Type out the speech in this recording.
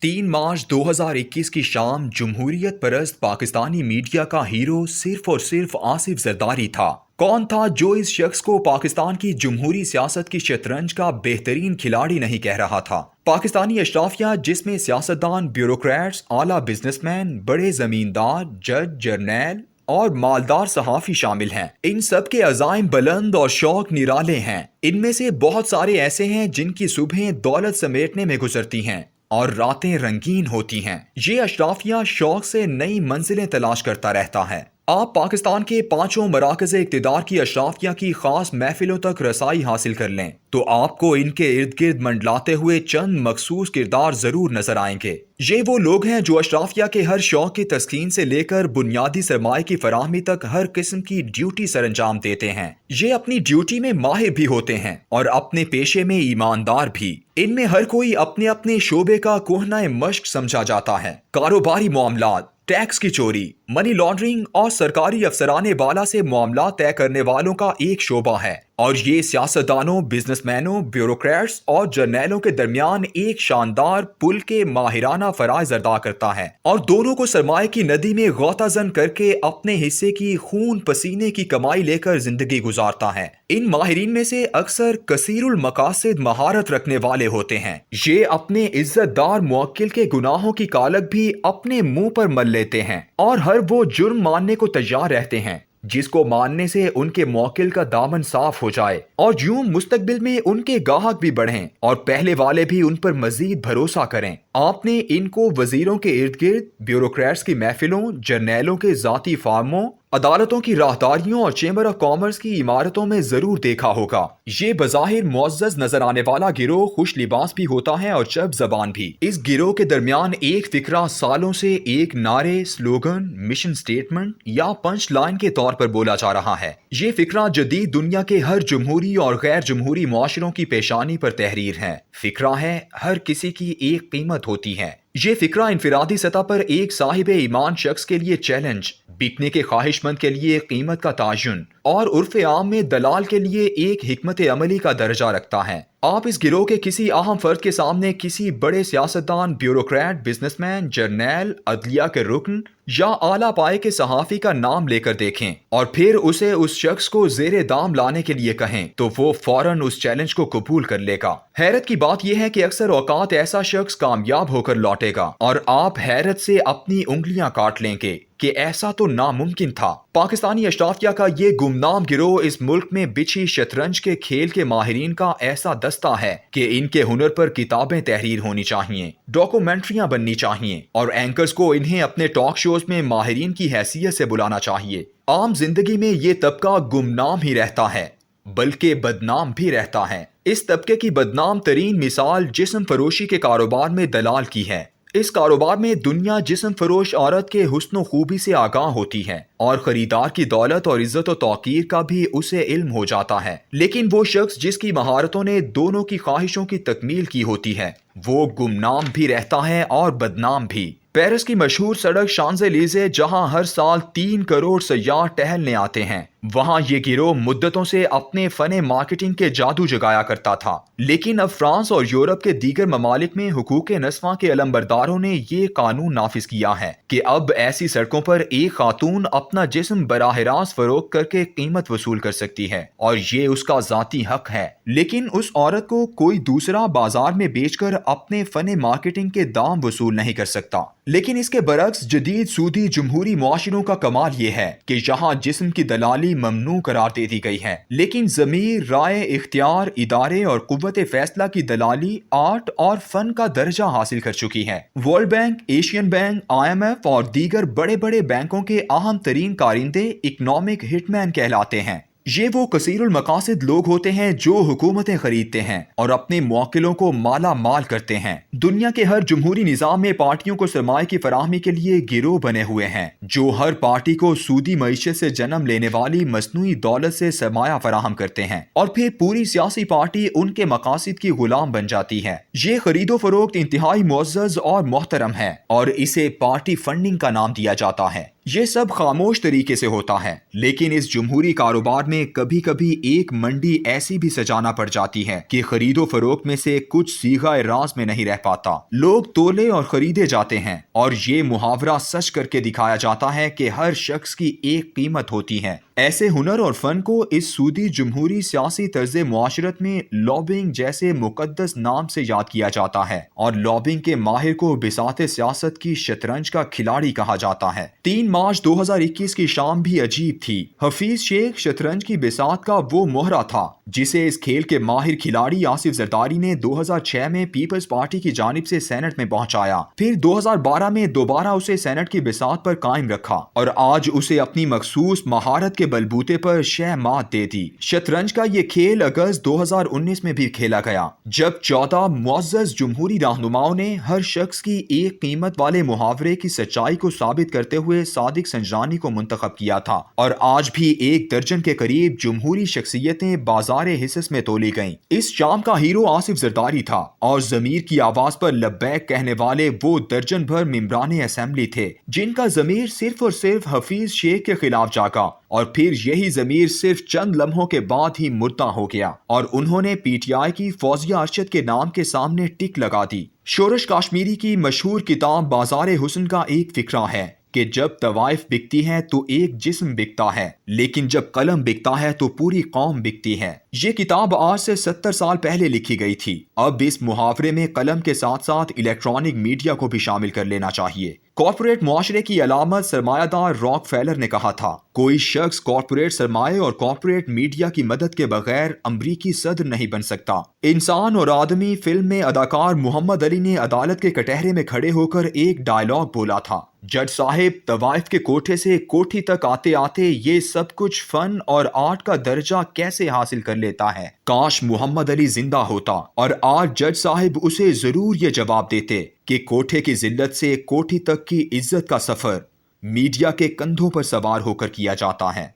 3 مارچ 2021 کی شام جمہوریت پرست پاکستانی میڈیا کا ہیرو صرف اور صرف آصف زرداری تھا۔ کون تھا جو اس شخص کو پاکستان کی جمہوری سیاست کی شطرنج کا بہترین کھلاڑی نہیں کہہ رہا تھا؟ پاکستانی اشرافیہ، جس میں سیاستدان، بیوروکریٹس، اعلیٰ بزنس مین، بڑے زمیندار، جج، جرنیل اور مالدار صحافی شامل ہیں، ان سب کے عزائم بلند اور شوق نرالے ہیں۔ ان میں سے بہت سارے ایسے ہیں جن کی صبحیں دولت سمیٹنے میں گزرتی ہیں اور راتیں رنگین ہوتی ہیں۔ یہ اشرافیہ شوق سے نئی منزلیں تلاش کرتا رہتا ہے۔ آپ پاکستان کے 5 مراکز اقتدار کی اشرافیہ کی خاص محفلوں تک رسائی حاصل کر لیں تو آپ کو ان کے ارد گرد منڈلاتے ہوئے چند مخصوص کردار ضرور نظر آئیں گے۔ یہ وہ لوگ ہیں جو اشرافیہ کے ہر شوق کی تسکین سے لے کر بنیادی سرمایہ کی فراہمی تک ہر قسم کی ڈیوٹی سر انجام دیتے ہیں۔ یہ اپنی ڈیوٹی میں ماہر بھی ہوتے ہیں اور اپنے پیشے میں ایماندار بھی۔ ان میں ہر کوئی اپنے اپنے شعبے کا کوہنہ مشق سمجھا جاتا ہے۔ کاروباری معاملات، ٹیکس کی چوری، منی لانڈرنگ اور سرکاری افسرانے بالا سے معاملات طے کرنے والوں کا ایک شعبہ ہے، اور یہ سیاستدانوں، بزنس مینوں، بیوروکریٹس اور جرنیلوں کے درمیان ایک شاندار پل کے ماہرانہ فرائض ادا کرتا ہے، اور دونوں کو سرمایہ کی ندی میں غوطہ زن کر کے اپنے حصے کی خون پسینے کی کمائی لے کر زندگی گزارتا ہے۔ ان ماہرین میں سے اکثر کثیر المقاصد مہارت رکھنے والے ہوتے ہیں۔ یہ اپنے عزت دار موکل کے گناہوں کی کالک بھی اپنے منہ پر مل لیتے ہیں اور ہر وہ جرم ماننے کو تیار رہتے ہیں جس کو ماننے سے ان کے موکل کا دامن صاف ہو جائے، اور یوں مستقبل میں ان کے گاہک بھی بڑھیں اور پہلے والے بھی ان پر مزید بھروسہ کریں۔ آپ نے ان کو وزیروں کے ارد گرد، بیوروکریٹس کی محفلوں، جرنیلوں کے ذاتی فارموں، عدالتوں کی راہداریوں اور چیمبر آف کامرس کی عمارتوں میں ضرور دیکھا ہوگا۔ یہ بظاہر معزز نظر آنے والا گروہ خوش لباس بھی ہوتا ہے اور چب زبان بھی۔ اس گروہ کے درمیان ایک فکرہ سالوں سے ایک نعرے، سلوگن، مشن سٹیٹمنٹ یا پنچ لائن کے طور پر بولا جا رہا ہے۔ یہ فکرہ جدید دنیا کے ہر جمہوری اور غیر جمہوری معاشروں کی پیشانی پر تحریر ہے۔ فکرہ ہے، ہر کسی کی ایک قیمت ہوتی ہے۔ یہ فکرہ انفرادی سطح پر ایک صاحب ایمان شخص کے لیے چیلنج، بکنے کے خواہش مند کے لیے قیمت کا تعین اور عرف عام میں دلال کے لیے ایک حکمت عملی کا درجہ رکھتا ہے۔ آپ اس گروہ کے کسی اہم فرد کے سامنے کسی بڑے سیاستدان، بیوروکریٹ، بزنس مین، جرنیل، عدلیہ کے رکن یا اعلیٰ پائے کے صحافی کا نام لے کر دیکھیں اور پھر اسے اس شخص کو زیر دام لانے کے لیے کہیں تو وہ فوراً اس چیلنج کو قبول کر لے گا۔ حیرت کی بات یہ ہے کہ اکثر اوقات ایسا شخص کامیاب ہو کر لوٹے گا اور آپ حیرت سے اپنی انگلیاں کاٹ لیں گے کہ ایسا تو ناممکن تھا۔ پاکستانی اشرافیہ کا یہ گمنام گروہ اس ملک میں بچھی شطرنج کے کھیل کے ماہرین کا ایسا دستہ ہے کہ ان کے ہنر پر کتابیں تحریر ہونی چاہیے، ڈاکومنٹریاں بننی چاہیے اور اینکرز کو انہیں اپنے ٹاک شوز میں ماہرین کی حیثیت سے بلانا چاہیے۔ عام زندگی میں یہ طبقہ گمنام ہی رہتا ہے بلکہ بدنام بھی رہتا ہے۔ اس طبقے کی بدنام ترین مثال جسم فروشی کے کاروبار میں دلال کی ہے۔ اس کاروبار میں دنیا جسم فروش عورت کے حسن و خوبی سے آگاہ ہوتی ہے اور خریدار کی دولت اور عزت و توقیر کا بھی اسے علم ہو جاتا ہے، لیکن وہ شخص جس کی مہارتوں نے دونوں کی خواہشوں کی تکمیل کی ہوتی ہے وہ گمنام بھی رہتا ہے اور بدنام بھی۔ پیرس کی مشہور سڑک شانزے-لیزے، جہاں ہر سال 3 کروڑ سیاح ٹہلنے آتے ہیں، وہاں یہ گروہ مدتوں سے اپنے فن مارکیٹنگ کے جادو جگایا کرتا تھا، لیکن اب فرانس اور یورپ کے دیگر ممالک میں حقوق نسواں کے علمبرداروں نے یہ قانون نافذ کیا ہے کہ اب ایسی سڑکوں پر ایک خاتون اپنا جسم براہ راست فروخت کر کے قیمت وصول کر سکتی ہے اور یہ اس کا ذاتی حق ہے، لیکن اس عورت کو کوئی دوسرا بازار میں بیچ کر اپنے فن مارکیٹنگ کے دام وصول نہیں کر سکتا۔ لیکن اس کے برعکس جدید سودی جمہوری معاشروں کا کمال یہ ہے کہ جہاں جسم کی دلالی ممنوع قرار دے دی گئی ہے، لیکن ضمیر، رائے، اختیار، ادارے اور قوت فیصلہ کی دلالی آرٹ اور فن کا درجہ حاصل کر چکی ہے۔ World bank, Asian bank, IMF اور دیگر بڑے بڑے بینکوں کے اہم ترین کارندے اکنامک ہٹ مین کہلاتے ہیں۔ یہ وہ کثیر المقاصد لوگ ہوتے ہیں جو حکومتیں خریدتے ہیں اور اپنے موکلوں کو مالا مال کرتے ہیں۔ دنیا کے ہر جمہوری نظام میں پارٹیوں کو سرمایہ کی فراہمی کے لیے گروہ بنے ہوئے ہیں جو ہر پارٹی کو سودی معیشت سے جنم لینے والی مصنوعی دولت سے سرمایہ فراہم کرتے ہیں، اور پھر پوری سیاسی پارٹی ان کے مقاصد کی غلام بن جاتی ہے۔ یہ خرید و فروخت انتہائی معزز اور محترم ہے اور اسے پارٹی فنڈنگ کا نام دیا جاتا ہے۔ یہ سب خاموش طریقے سے ہوتا ہے، لیکن اس جمہوری کاروبار میں کبھی کبھی ایک منڈی ایسی بھی سجانا پڑ جاتی ہے کہ خرید و فروخت میں سے کچھ صیغہ راز میں نہیں رہ پاتا۔ لوگ تولے اور خریدے جاتے ہیں، اور یہ محاورہ سچ کر کے دکھایا جاتا ہے کہ ہر شخص کی ایک قیمت ہوتی ہے۔ ایسے ہنر اور فن کو اس سودی جمہوری سیاسی طرز معاشرت میں لابنگ جیسے مقدس نام سے یاد کیا جاتا ہے، اور لابنگ کے ماہر کو بساط سیاست کی شطرنج کا کھلاڑی کہا جاتا ہے۔ 3 مارچ 2021 کی شام بھی عجیب تھی۔ حفیظ شیخ شطرنج کی بساط کا وہ مہرہ تھا جسے اس کھیل کے ماہر کھلاڑی آصف زرداری نے 2006 میں پیپلز پارٹی کی جانب سے سینٹ میں پہنچایا، پھر 2012 میں دوبارہ اسے سینٹ کی بساط پر قائم رکھا، اور آج اسے اپنی مخصوص مہارت کے بلبوتے پر شہ مات دے دی۔ شطرنج کا یہ کھیل اگست 2019 میں بھی کھیلا گیا، جب 14 معزز جمہوری رہنماؤں نے ہر شخص کی ایک قیمت والے محاورے کی سچائی کو ثابت کرتے ہوئے صادق سنجرانی کو منتخب کیا تھا، اور آج بھی 1 درجن کے قریب جمہوری شخصیتیں بازار حصص میں تولی گئیں۔ اس شام کا ہیرو آصف زرداری تھا، اور ضمیر کی آواز پر لبیک کہنے والے وہ درجن بھر ممبران اسمبلی تھے جن کا ضمیر صرف اور صرف حفیظ شیخ کے خلاف جاگا، اور پھر یہی ضمیر صرف چند لمحوں کے بعد ہی مردہ ہو گیا، اور انہوں نے پی ٹی آئی کی فوزیہ ارشد کے نام کے سامنے ٹک لگا دی۔ شورش کاشمیری کی مشہور کتاب بازار حسن کا ایک فقرہ ہے کہ جب طوائف بکتی ہیں تو ایک جسم بکتا ہے، لیکن جب قلم بکتا ہے تو پوری قوم بکتی ہے۔ یہ کتاب آج سے 70 سال پہلے لکھی گئی تھی۔ اب اس محاورے میں قلم کے ساتھ ساتھ الیکٹرانک میڈیا کو بھی شامل کر لینا چاہیے۔ کارپوریٹ معاشرے کی علامت سرمایہ دار راک فیلر نے کہا تھا، کوئی شخص کارپوریٹ سرمایہ اور کارپوریٹ میڈیا کی مدد کے بغیر امریکی صدر نہیں بن سکتا۔ انسان اور آدمی فلم میں اداکار محمد علی نے عدالت کے کٹہرے میں کھڑے ہو کر ایک ڈائیلاگ بولا تھا، جج صاحب طوائف کے کوٹھے سے کوٹھی تک آتے آتے یہ سب کچھ فن اور آرٹ کا درجہ کیسے حاصل کر لیتا ہے؟ کاش محمد علی زندہ ہوتا اور آج جج صاحب اسے ضرور یہ جواب دیتے کہ کوٹھے کی ذلت سے کوٹھی تک کی عزت کا سفر میڈیا کے کندھوں پر سوار ہو کر کیا جاتا ہے۔